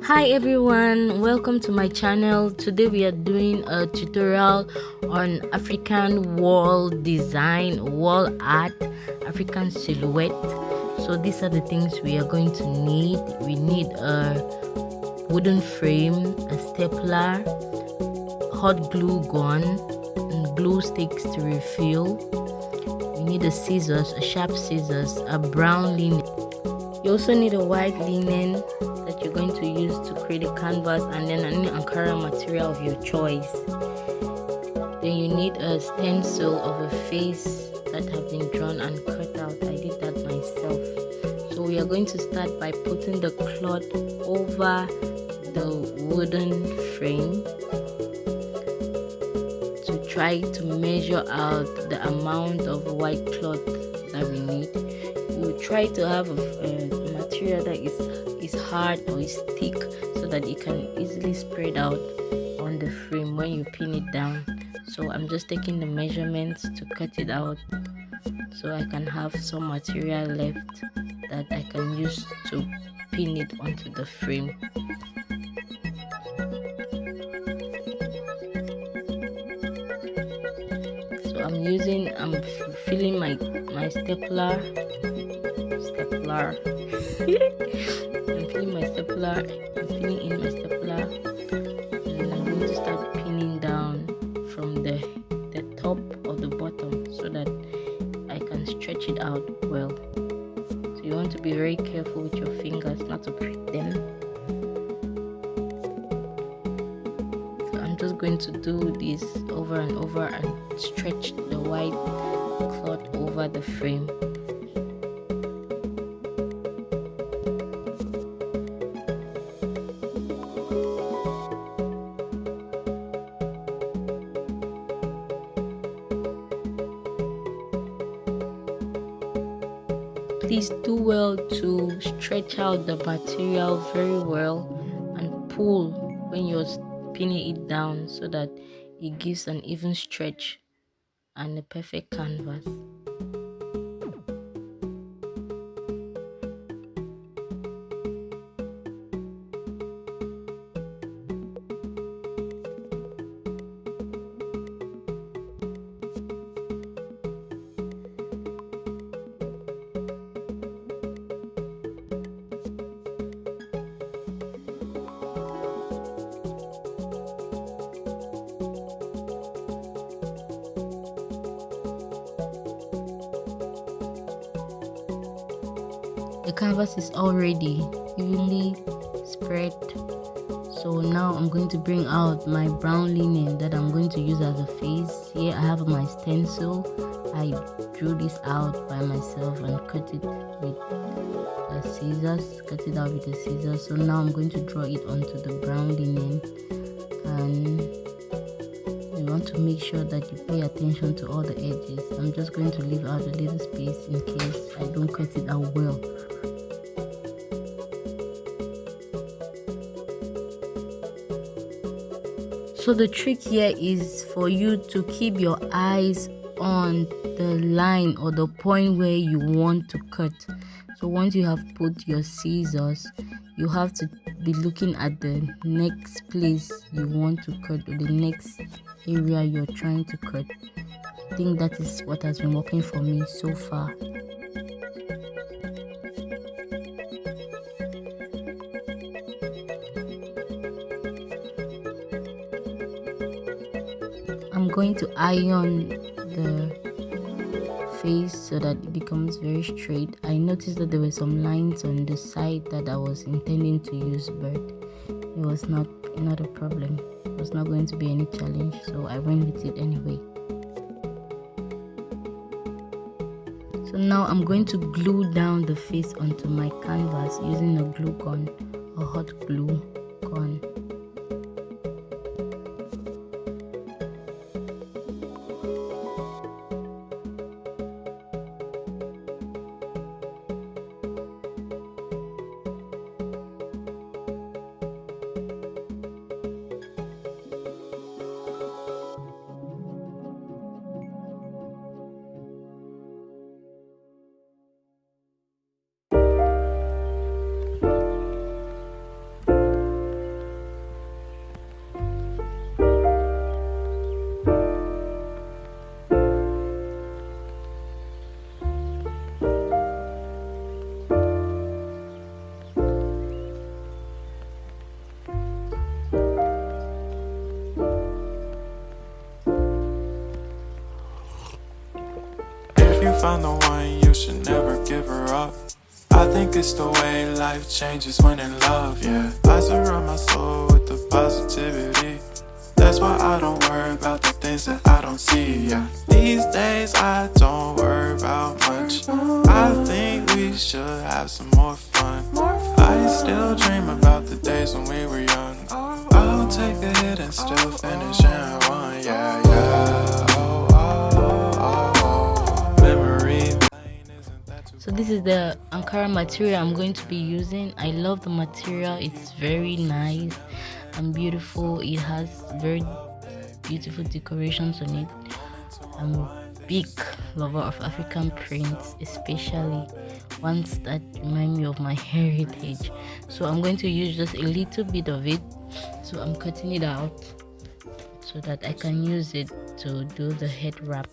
Hi everyone, welcome to my channel. Today we are doing a tutorial on African wall design, wall art, African silhouette. So these are the things we are going to need. We need a wooden frame, a stapler, hot glue gun, and glue sticks to refill. We need a scissors, a sharp scissors, a brown linen. You also need a white linen that you're going to use to create a canvas, and then an Ankara material of your choice. Then you need a stencil of a face that have been drawn and cut out. I did that myself. So we are going to start by putting the cloth over the wooden frame to try to measure out the amount of white cloth that we need. You try to have a material that is hard or is thick so that it can easily spread out on the frame when you pin it down. So I'm just taking the measurements to cut it out so I can have some material left that I can use to pin it onto the frame. So I'm filling my stapler. I'm filling my stapler. I'm filling in my stapler, and I'm going to start pinning down from the top or the bottom so that I can stretch it out well. So you want to be very careful with your fingers not to prick them. So I'm just going to do this over and over and stretch the white cloth over the frame. Please do well to stretch out the material very well and pull when you're pinning it down so that it gives an even stretch and a perfect canvas. The canvas is already evenly spread. So now I'm going to bring out my brown linen that I'm going to use as a face. Here I have my stencil. I drew this out by myself and cut it with the scissors. Cut it out with the scissors. So now I'm going to draw it onto the brown linen, and you want to make sure that you pay attention to all the edges. I'm just going to leave out a little space in case I don't cut it out well. So the trick here is for you to keep your eyes on the line or the point where you want to cut. So once you have put your scissors, you have to be looking at the next place you want to cut or the next area you're trying to cut. I think that is what has been working for me so far. I'm going to iron the face so that it becomes very straight. I noticed that there were some lines on the side that I was intending to use, but it was not a problem. It was not going to be any challenge, so I went with it anyway. So now I'm going to glue down the face onto my canvas using a glue gun or hot glue gun. find the one, you should never give her up. I think it's the way life changes when in love, yeah. I surround my soul with the positivity. That's why I don't worry about the things that I don't see, yeah. These days I don't worry about much. I think we should have some more fun. I still dream about the days when we were young. I'll take a hit and still finish in one, yeah, yeah. Oh, oh, oh, oh. Memory. So this is the Ankara material I'm going to be using. I love the material. It's very nice and beautiful. It has very beautiful decorations on it. I'm a big lover of African prints, especially ones that remind me of my heritage. So I'm going to use just a little bit of it. So I'm cutting it out so that I can use it to do the head wrap.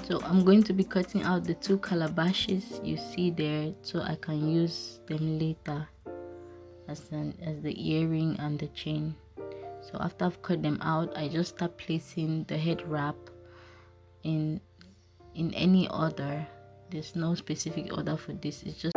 So I'm going to be cutting out the two calabashes you see there, so I can use them later as the earring and the chain. So after I've cut them out, I just start placing the head wrap in any order. There's no specific order for this. It's just